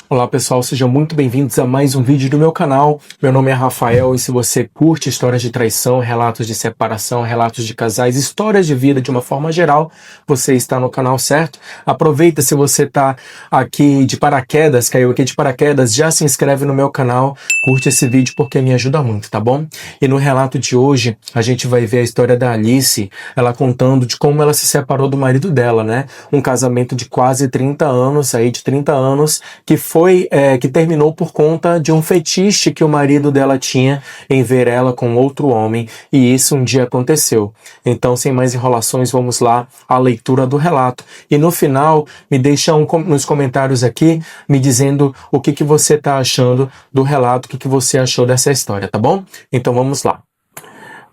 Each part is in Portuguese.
Olá pessoal, sejam muito bem-vindos a mais um vídeo do meu canal. Meu nome é Rafael e se você curte histórias de traição, relatos de separação, relatos de casais, histórias de vida de uma forma geral, você está no canal certo. Aproveita, se você está aqui de paraquedas, caiu aqui de paraquedas, já se inscreve no meu canal, curte esse vídeo porque me ajuda muito, tá bom? E no relato de hoje, a gente vai ver a história da Alice, ela contando de como ela se separou do marido dela, né? Um casamento de quase 30 anos, aí de 30 anos, que terminou por conta de um fetiche que o marido dela tinha em ver ela com outro homem, e isso um dia aconteceu. Então, sem mais enrolações, vamos lá à leitura do relato. E no final, me deixa nos comentários aqui, me dizendo o que você está achando do relato, o que você achou dessa história, tá bom? Então vamos lá.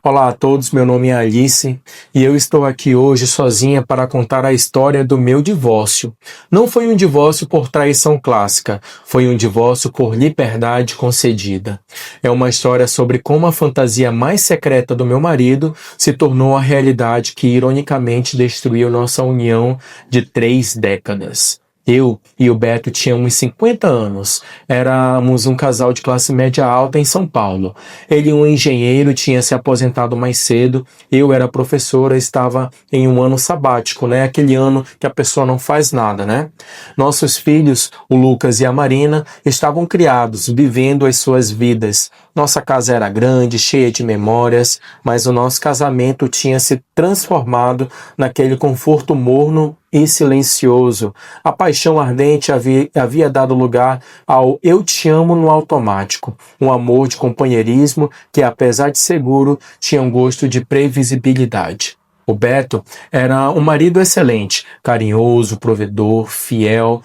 Olá a todos, meu nome é Alice e eu estou aqui hoje sozinha para contar a história do meu divórcio. Não foi um divórcio por traição clássica, foi um divórcio por liberdade concedida. É uma história sobre como a fantasia mais secreta do meu marido se tornou a realidade que ironicamente destruiu nossa união de 3 décadas. Eu e o Beto tínhamos 50 anos, éramos um casal de classe média alta em São Paulo. Ele, um engenheiro, tinha se aposentado mais cedo, eu era professora, estava em um ano sabático, né? Aquele ano que a pessoa não faz nada, né? Nossos filhos, o Lucas e a Marina, estavam criados, vivendo as suas vidas. Nossa casa era grande, cheia de memórias, mas o nosso casamento tinha se transformado naquele conforto morno e silencioso. A paixão ardente havia dado lugar ao eu te amo no automático, um amor de companheirismo que, apesar de seguro, tinha um gosto de previsibilidade. O Beto era um marido excelente, carinhoso, provedor, fiel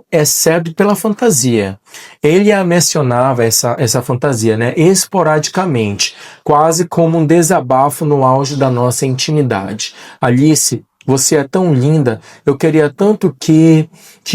exceto pela fantasia. Ele a mencionava essa fantasia, né, esporadicamente, quase como um desabafo no auge da nossa intimidade. Alice, você é tão linda, eu queria tanto que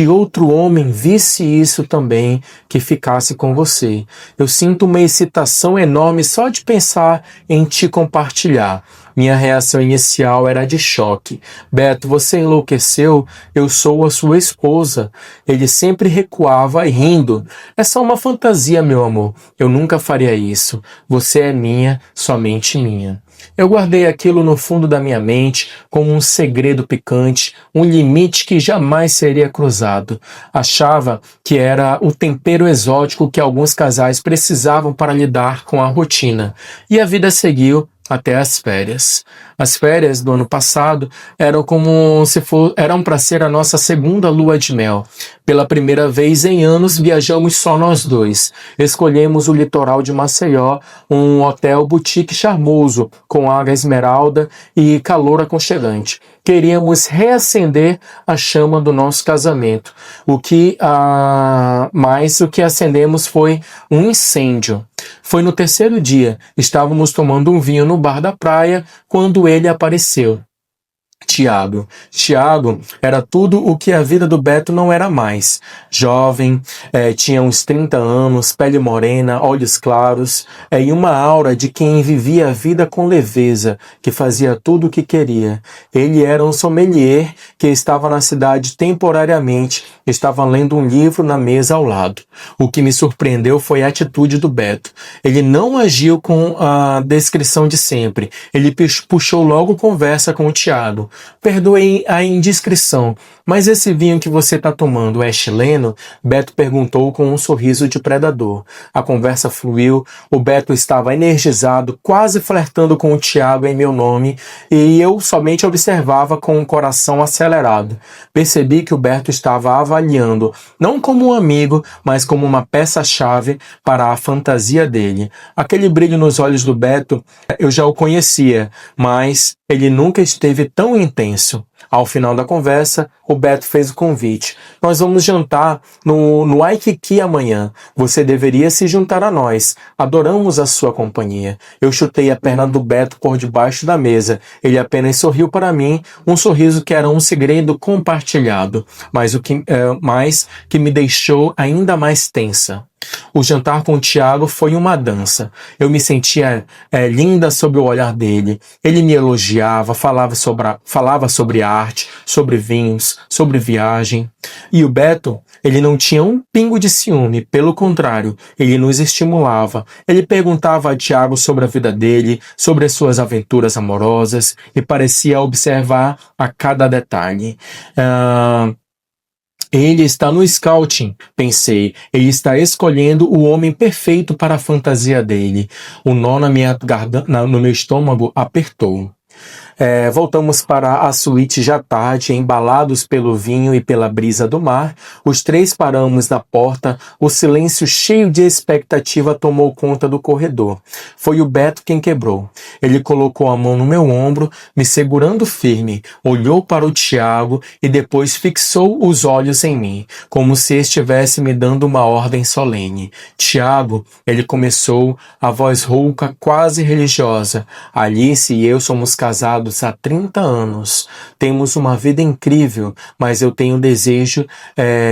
outro homem visse isso também, que ficasse com você. Eu sinto uma excitação enorme só de pensar em te compartilhar. Minha reação inicial era de choque. Beto, você enlouqueceu? Eu sou a sua esposa. Ele sempre recuava rindo. É só uma fantasia, meu amor. Eu nunca faria isso. Você é minha, somente minha. Eu guardei aquilo no fundo da minha mente como um segredo picante, um limite que jamais seria cruzado. Achava que era o tempero exótico que alguns casais precisavam para lidar com a rotina. E a vida seguiu até as férias. As férias do ano passado eram para ser a nossa segunda lua de mel. Pela primeira vez em anos, viajamos só nós dois. Escolhemos o litoral de Maceió, um hotel boutique charmoso, com água esmeralda e calor aconchegante. Queríamos reacender a chama do nosso casamento. Mas o que acendemos foi um incêndio. Foi no terceiro dia, estávamos tomando um vinho no bar da praia, quando ele apareceu. Tiago era tudo o que a vida do Beto não era mais. Jovem, tinha uns 30 anos, pele morena, olhos claros, e uma aura de quem vivia a vida com leveza, que fazia tudo o que queria. Ele era um sommelier que estava na cidade temporariamente, estava lendo um livro na mesa ao lado. O que me surpreendeu foi a atitude do Beto. Ele não agiu com a descrição de sempre. Ele puxou logo conversa com o Tiago. Perdoe a indiscrição, mas esse vinho que você está tomando é chileno? Beto perguntou com um sorriso de predador. A conversa fluiu, o Beto estava energizado, quase flertando com o Tiago em meu nome, e eu somente observava com o coração acelerado. Percebi que o Beto estava avaliando, não como um amigo, mas como uma peça-chave para a fantasia dele. Aquele brilho nos olhos do Beto, eu já o conhecia, mas ele nunca esteve tão intenso. Ao final da conversa, o Beto fez o convite. Nós vamos jantar no Waikiki amanhã. Você deveria se juntar a nós. Adoramos a sua companhia. Eu chutei a perna do Beto por debaixo da mesa. Ele apenas sorriu para mim, um sorriso que era um segredo compartilhado, mas que me deixou ainda mais tensa. O jantar com o Tiago foi uma dança. Eu me sentia linda sob o olhar dele. Ele me elogiava, falava sobre arte, sobre vinhos, sobre viagem. E o Beto, ele não tinha um pingo de ciúme, pelo contrário, ele nos estimulava. Ele perguntava a Tiago sobre a vida dele, sobre as suas aventuras amorosas e parecia observar a cada detalhe. Ele está no scouting, pensei. Ele está escolhendo o homem perfeito para a fantasia dele. O nó na minha no meu estômago apertou. Voltamos para a suíte já tarde, embalados pelo vinho e pela brisa do mar. Os três paramos na porta. O silêncio cheio de expectativa tomou conta do corredor. Foi o Beto quem quebrou. Ele colocou a mão no meu ombro, me segurando firme, olhou para o Tiago e depois fixou os olhos em mim, como se estivesse me dando uma ordem solene. Tiago, ele começou, a voz rouca, quase religiosa. Alice e eu somos casados há 30 anos. Temos uma vida incrível, mas eu tenho um desejo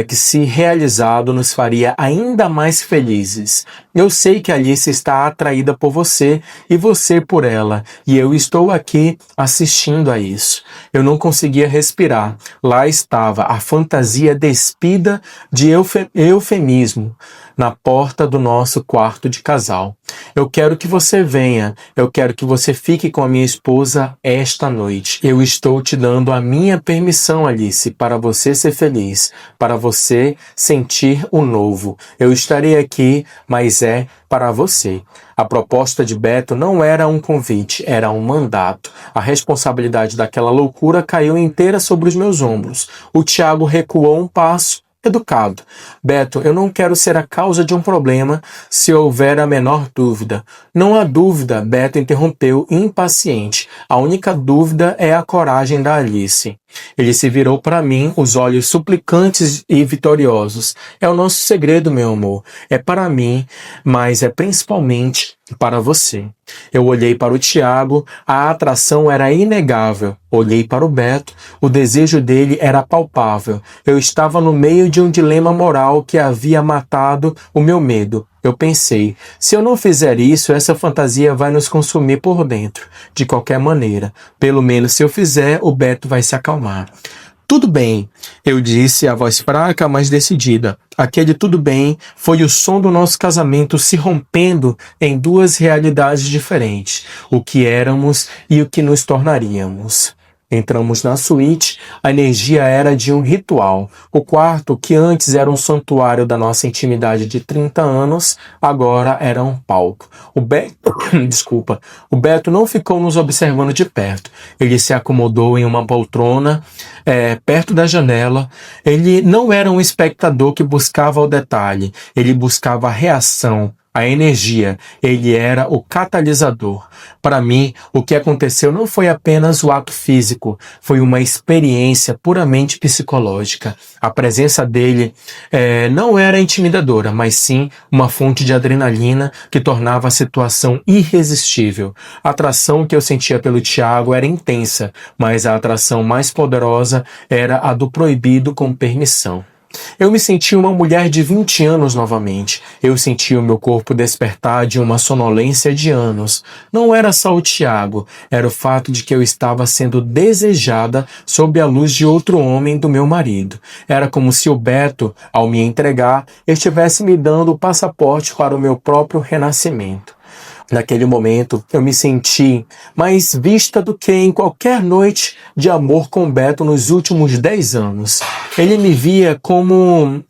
que, se realizado, nos faria ainda mais felizes. Eu sei que Alice está atraída por você e você por ela, e eu estou aqui assistindo a isso. Eu não conseguia respirar. Lá estava a fantasia despida de eufemismo na porta do nosso quarto de casal. Eu quero que você venha, eu quero que você fique com a minha esposa esta noite. Eu estou te dando a minha permissão, Alice, para você ser feliz, para você sentir o novo. Eu estarei aqui, mas é para você. A proposta de Beto não era um convite, era um mandato. A responsabilidade daquela loucura caiu inteira sobre os meus ombros. O Tiago recuou um passo, educado. Beto, eu não quero ser a causa de um problema se houver a menor dúvida. Não há dúvida, Beto interrompeu, impaciente. A única dúvida é a coragem da Alice. Ele se virou para mim, os olhos suplicantes e vitoriosos. É o nosso segredo, meu amor. É para mim, mas é principalmente para você. Eu olhei para o Tiago, a atração era inegável. Olhei para o Beto, o desejo dele era palpável. Eu estava no meio de um dilema moral que havia matado o meu medo. Eu pensei, se eu não fizer isso, essa fantasia vai nos consumir por dentro. De qualquer maneira, pelo menos se eu fizer, o Beto vai se acalmar. Tudo bem, eu disse, a voz fraca, mas decidida. Aquele tudo bem foi o som do nosso casamento se rompendo em duas realidades diferentes, o que éramos e o que nos tornaríamos. Entramos na suíte, a energia era de um ritual. O quarto, que antes era um santuário da nossa intimidade de 30 anos, agora era um palco. O Beto não ficou nos observando de perto. Ele se acomodou em uma poltrona, perto da janela. Ele não era um espectador que buscava o detalhe, ele buscava a reação, a energia. Ele era o catalisador. Para mim, o que aconteceu não foi apenas o ato físico, foi uma experiência puramente psicológica. A presença dele não era intimidadora, mas sim uma fonte de adrenalina que tornava a situação irresistível. A atração que eu sentia pelo Tiago era intensa, mas a atração mais poderosa era a do proibido com permissão. Eu me senti uma mulher de 20 anos novamente. Eu senti o meu corpo despertar de uma sonolência de anos. Não era só o Tiago, era o fato de que eu estava sendo desejada sob a luz de outro homem do meu marido. Era como se o Beto, ao me entregar, estivesse me dando o passaporte para o meu próprio renascimento. Naquele momento, eu me senti mais vista do que em qualquer noite de amor com Beto nos últimos 10 anos. Ele me via como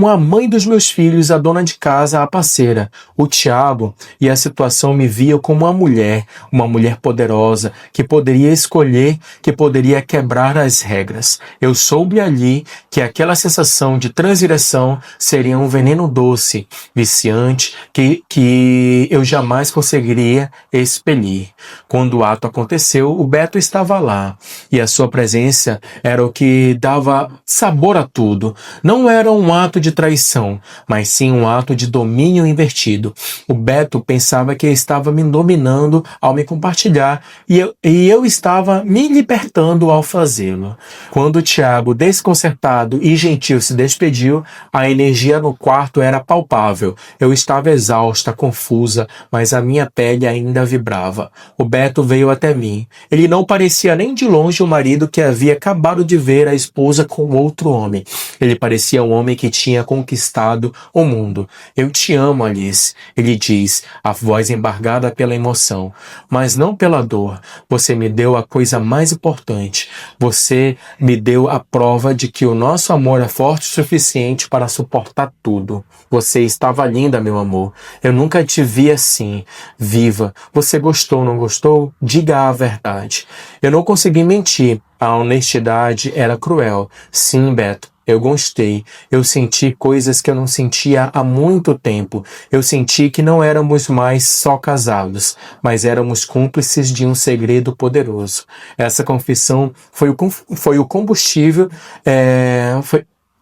a mãe dos meus filhos, a dona de casa, a parceira. O Tiago e a situação me via como uma mulher poderosa, que poderia escolher, que poderia quebrar as regras. Eu soube ali que aquela sensação de transgressão seria um veneno doce, viciante, que eu jamais conseguiria expelir. Quando o ato aconteceu, o Beto estava lá, e a sua presença era o que dava sabor a tudo. Não não era um ato de traição, mas sim um ato de domínio invertido. O Beto pensava que estava me dominando ao me compartilhar e eu estava me libertando ao fazê-lo. Quando o Tiago, desconcertado e gentil, se despediu, a energia no quarto era palpável. Eu estava exausta, confusa, mas a minha pele ainda vibrava. O Beto veio até mim. Ele não parecia nem de longe o marido que havia acabado de ver a esposa com outro homem. Ele parecia um homem que tinha conquistado o mundo. Eu te amo, Alice, ele diz, a voz embargada pela emoção, mas não pela dor. Você me deu a coisa mais importante. Você me deu a prova de que o nosso amor é forte o suficiente para suportar tudo. Você estava linda, meu amor. Eu nunca te vi assim, viva. Você gostou, não gostou? Diga a verdade. Eu não consegui mentir. A honestidade era cruel. Sim, Beto. Eu gostei. Eu senti coisas que eu não sentia há muito tempo. Eu senti que não éramos mais só casados, mas éramos cúmplices de um segredo poderoso. Essa confissão foi o combustível.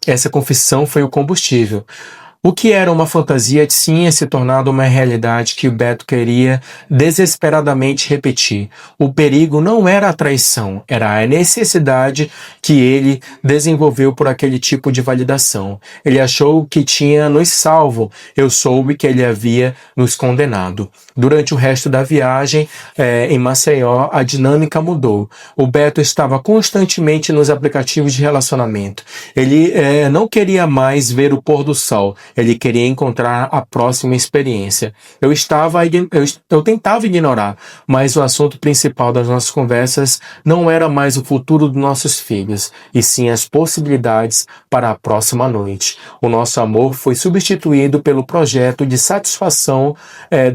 Essa confissão foi o combustível. O que era uma fantasia tinha se tornado uma realidade que o Beto queria desesperadamente repetir. O perigo não era a traição, era a necessidade que ele desenvolveu por aquele tipo de validação. Ele achou que tinha nos salvo, eu soube que ele havia nos condenado. Durante o resto da viagem em Maceió, a dinâmica mudou. O Beto estava constantemente nos aplicativos de relacionamento. Ele não queria mais ver o pôr do sol. Ele queria encontrar a próxima experiência. Eu tentava ignorar, mas o assunto principal das nossas conversas não era mais o futuro dos nossos filhos, e sim as possibilidades para a próxima noite. O nosso amor foi substituído pelo projeto de satisfação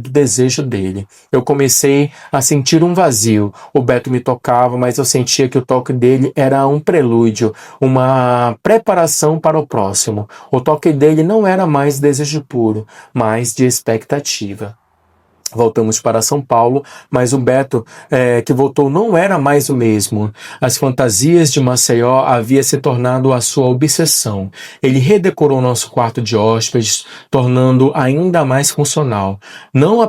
do desejo dele. Eu comecei a sentir um vazio. O Beto me tocava, mas eu sentia que o toque dele era um prelúdio, uma preparação para o próximo. O toque dele não era mais desejo puro, mas de expectativa. Voltamos para São Paulo, mas o Beto que voltou não era mais o mesmo. As fantasias de Maceió havia se tornado a sua obsessão. Ele redecorou nosso quarto de hóspedes, tornando ainda mais funcional. Não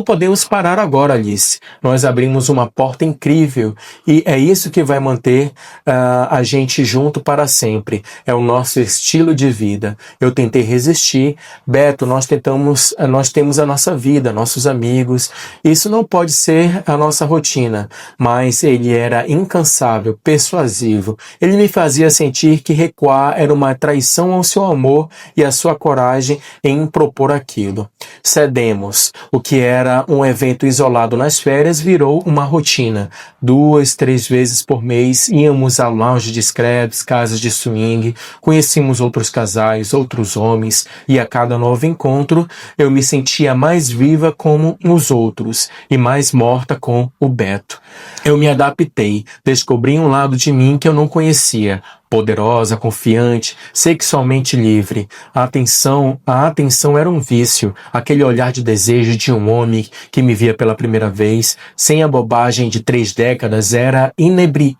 podemos parar agora, Alice. Nós abrimos uma porta incrível e é isso que vai manter a gente junto para sempre. É o nosso estilo de vida. Eu tentei resistir. Beto, nós temos a nossa vida, nossos amigos. Isso não pode ser a nossa rotina, mas ele era incansável, persuasivo. Ele me fazia sentir que recuar era uma traição ao seu amor e à sua coragem em propor aquilo. Cedemos. O que era um evento isolado nas férias virou uma rotina. 2, 3 vezes por mês íamos a lounge discretos, casas de swing, conhecíamos outros casais, outros homens, e a cada novo encontro eu me sentia mais viva como os outros e mais morta com o Beto. Eu me adaptei, descobri um lado de mim que eu não conhecia. Poderosa, confiante, sexualmente livre. A atenção era um vício, aquele olhar de desejo de um homem que me via pela primeira vez, sem a bobagem de 3 décadas, era inebriante.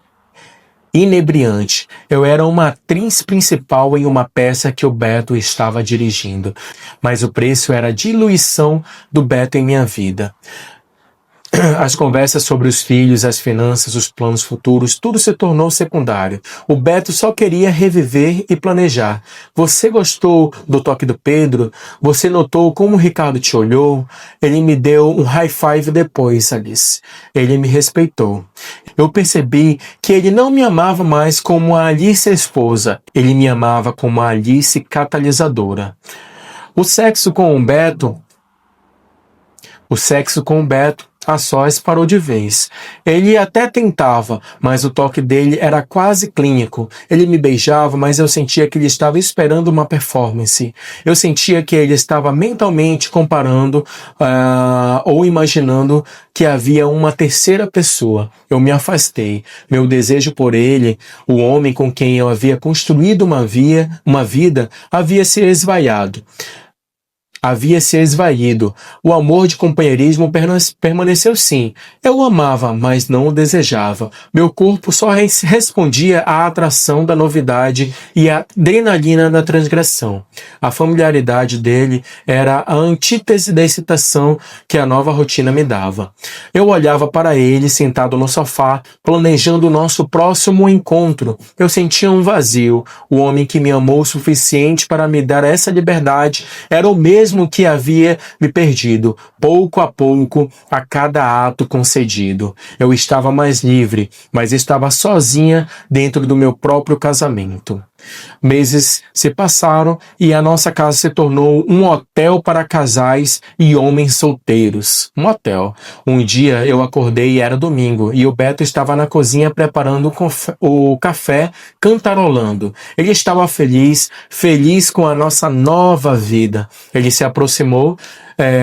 Eu era uma atriz principal em uma peça que o Beto estava dirigindo, mas o preço era a diluição do Beto em minha vida. As conversas sobre os filhos, as finanças, os planos futuros, tudo se tornou secundário. O Beto só queria reviver e planejar. Você gostou do toque do Pedro? Você notou como o Ricardo te olhou? Ele me deu um high five depois, Alice. Ele me respeitou. Eu percebi que ele não me amava mais como a Alice esposa. Ele me amava como a Alice catalisadora. O sexo com o Beto a sós parou de vez. Ele até tentava, mas o toque dele era quase clínico. Ele me beijava, mas eu sentia que ele estava esperando uma performance. Eu sentia que ele estava mentalmente comparando ou imaginando que havia uma terceira pessoa. Eu me afastei. Meu desejo por ele, o homem com quem eu havia construído uma vida, havia se esvaiado. havia se esvaído. O amor de companheirismo permaneceu sim. Eu o amava, mas não o desejava. Meu corpo só respondia à atração da novidade e à adrenalina da transgressão. A familiaridade dele era a antítese da excitação que a nova rotina me dava. Eu olhava para ele sentado no sofá, planejando o nosso próximo encontro. Eu sentia um vazio. O homem que me amou o suficiente para me dar essa liberdade era o mesmo que havia me perdido, pouco a pouco, a cada ato concedido. Eu estava mais livre, mas estava sozinha dentro do meu próprio casamento. Meses se passaram e a nossa casa se tornou um hotel para casais e homens solteiros. Um hotel. Um dia eu acordei e era domingo, e o Beto estava na cozinha preparando o café, cantarolando. Ele estava feliz, feliz com a nossa nova vida. Ele se aproximou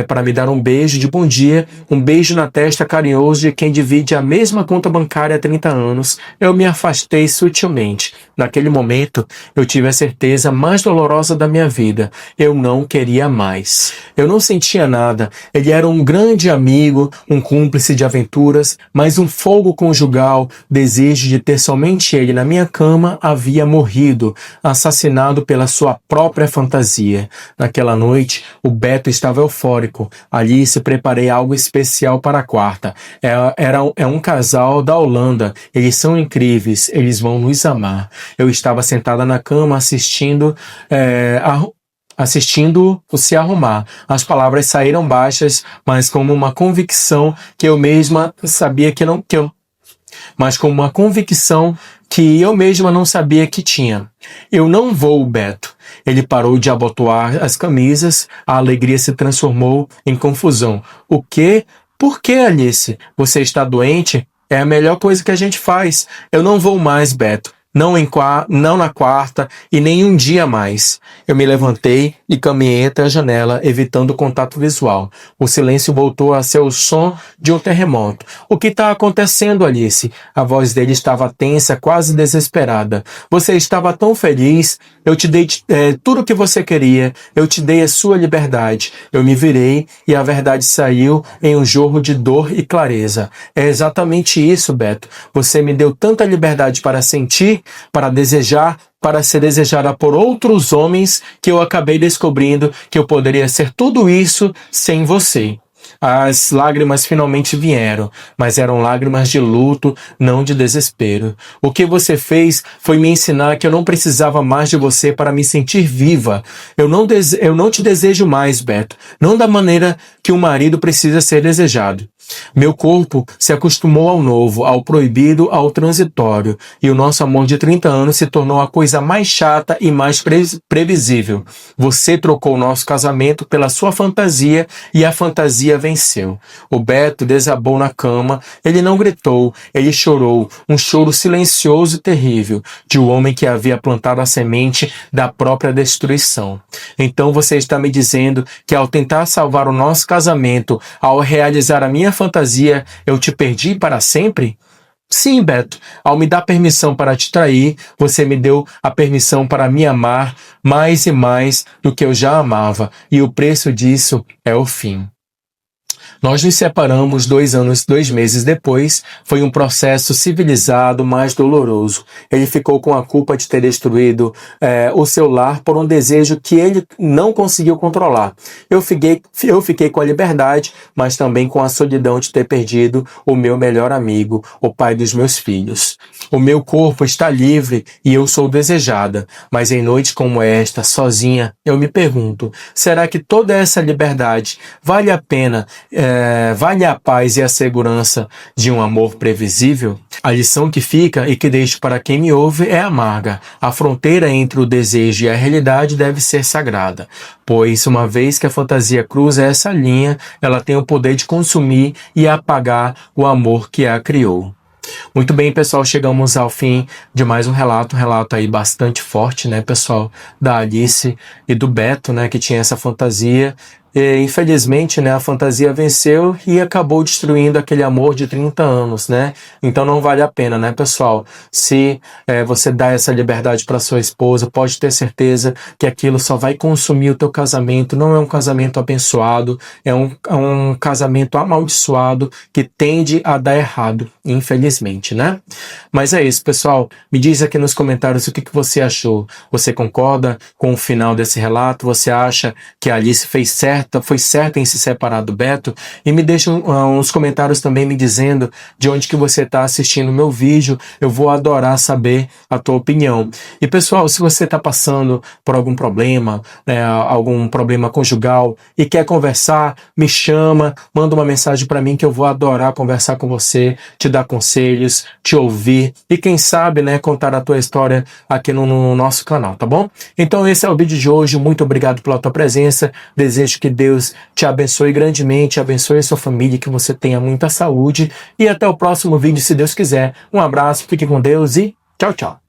para me dar um beijo de bom dia, um beijo na testa carinhoso de quem divide a mesma conta bancária há 30 anos. Eu me afastei sutilmente. Naquele momento, eu tive a certeza mais dolorosa da minha vida. Eu não queria mais. Eu não sentia nada. Ele era um grande amigo, um cúmplice de aventuras, mas um fogo conjugal, desejo de ter somente ele na minha cama, havia morrido, assassinado pela sua própria fantasia. Naquela noite, o Beto estava eufórico. Alice, preparei algo especial para a quarta. É um casal da Holanda. Eles são incríveis. Eles vão nos amar. Eu estava sentada na cama assistindo-o se arrumar. As palavras saíram baixas, mas como uma convicção que eu mesma sabia mas com uma convicção que eu mesma não sabia que tinha. Eu não vou, Beto. Ele parou de abotoar as camisas, a alegria se transformou em confusão. O quê? Por que, Alice? Você está doente? É a melhor coisa que a gente faz. Eu não vou mais, Beto. Não na quarta e nem um dia mais. Eu me levantei e caminhei entre a janela, evitando o contato visual. O silêncio voltou a ser o som de um terremoto. O que está acontecendo, Alice? A voz dele estava tensa, quase desesperada. Você estava tão feliz. Eu te dei tudo o que você queria. Eu te dei a sua liberdade. Eu me virei e a verdade saiu em um jorro de dor e clareza. É exatamente isso, Beto. Você me deu tanta liberdade para sentir, para desejar, para ser desejada por outros homens, que eu acabei descobrindo que eu poderia ser tudo isso sem você. As lágrimas finalmente vieram, mas eram lágrimas de luto, não de desespero. O que você fez foi me ensinar que eu não precisava mais de você para me sentir viva. Eu não te desejo mais, Beto. Não da maneira que um marido precisa ser desejado. Meu corpo se acostumou ao novo, ao proibido, ao transitório, e o nosso amor de 30 anos se tornou a coisa mais chata e mais previsível. Você trocou o nosso casamento pela sua fantasia e a fantasia venceu. O Beto desabou na cama. Ele não gritou, ele chorou, um choro silencioso e terrível, de um homem que havia plantado a semente da própria destruição. Então você está me dizendo que ao tentar salvar o nosso casamento, ao realizar a minha fantasia, eu te perdi para sempre? Sim, Beto. Ao me dar permissão para te trair, você me deu a permissão para me amar mais e mais do que eu já amava, e o preço disso é o fim. Nós nos separamos 2 meses depois. Foi um processo civilizado, mas doloroso. Ele ficou com a culpa de ter destruído o seu lar por um desejo que ele não conseguiu controlar. Eu fiquei com a liberdade, mas também com a solidão de ter perdido o meu melhor amigo, o pai dos meus filhos. O meu corpo está livre e eu sou desejada, mas em noites como esta, sozinha, eu me pergunto, será que toda essa liberdade vale a pena, vale a paz e a segurança de um amor previsível? A lição que fica e que deixo para quem me ouve é amarga. A fronteira entre o desejo e a realidade deve ser sagrada, pois uma vez que a fantasia cruza essa linha, ela tem o poder de consumir e apagar o amor que a criou. Muito bem, pessoal, chegamos ao fim de mais um relato aí bastante forte, né, pessoal, da Alice e do Beto, né, que tinha essa fantasia E, infelizmente, né, a fantasia venceu e acabou destruindo aquele amor de 30 anos, né? Então não vale a pena, né, pessoal? Se você dá essa liberdade para sua esposa, pode ter certeza que aquilo só vai consumir o teu casamento. Não é um casamento abençoado, é um casamento amaldiçoado que tende a dar errado, infelizmente, né? Mas é isso, pessoal. Me diz aqui nos comentários o que você achou. Você concorda com o final desse relato? Você acha que a Alice foi certa em se separar do Beto? E me deixa uns comentários também me dizendo de onde que você está assistindo o meu vídeo. Eu vou adorar saber a tua opinião. E pessoal, se você está passando por algum problema, né, algum problema conjugal e quer conversar, me chama, manda uma mensagem para mim que eu vou adorar conversar com você, te dar conselhos, te ouvir e quem sabe, né, contar a tua história aqui no nosso canal, tá bom? Então esse é o vídeo de hoje. Muito obrigado pela tua presença. Desejo que Deus te abençoe grandemente, abençoe a sua família, que você tenha muita saúde e até o próximo vídeo, se Deus quiser. Um abraço, fique com Deus e tchau, tchau.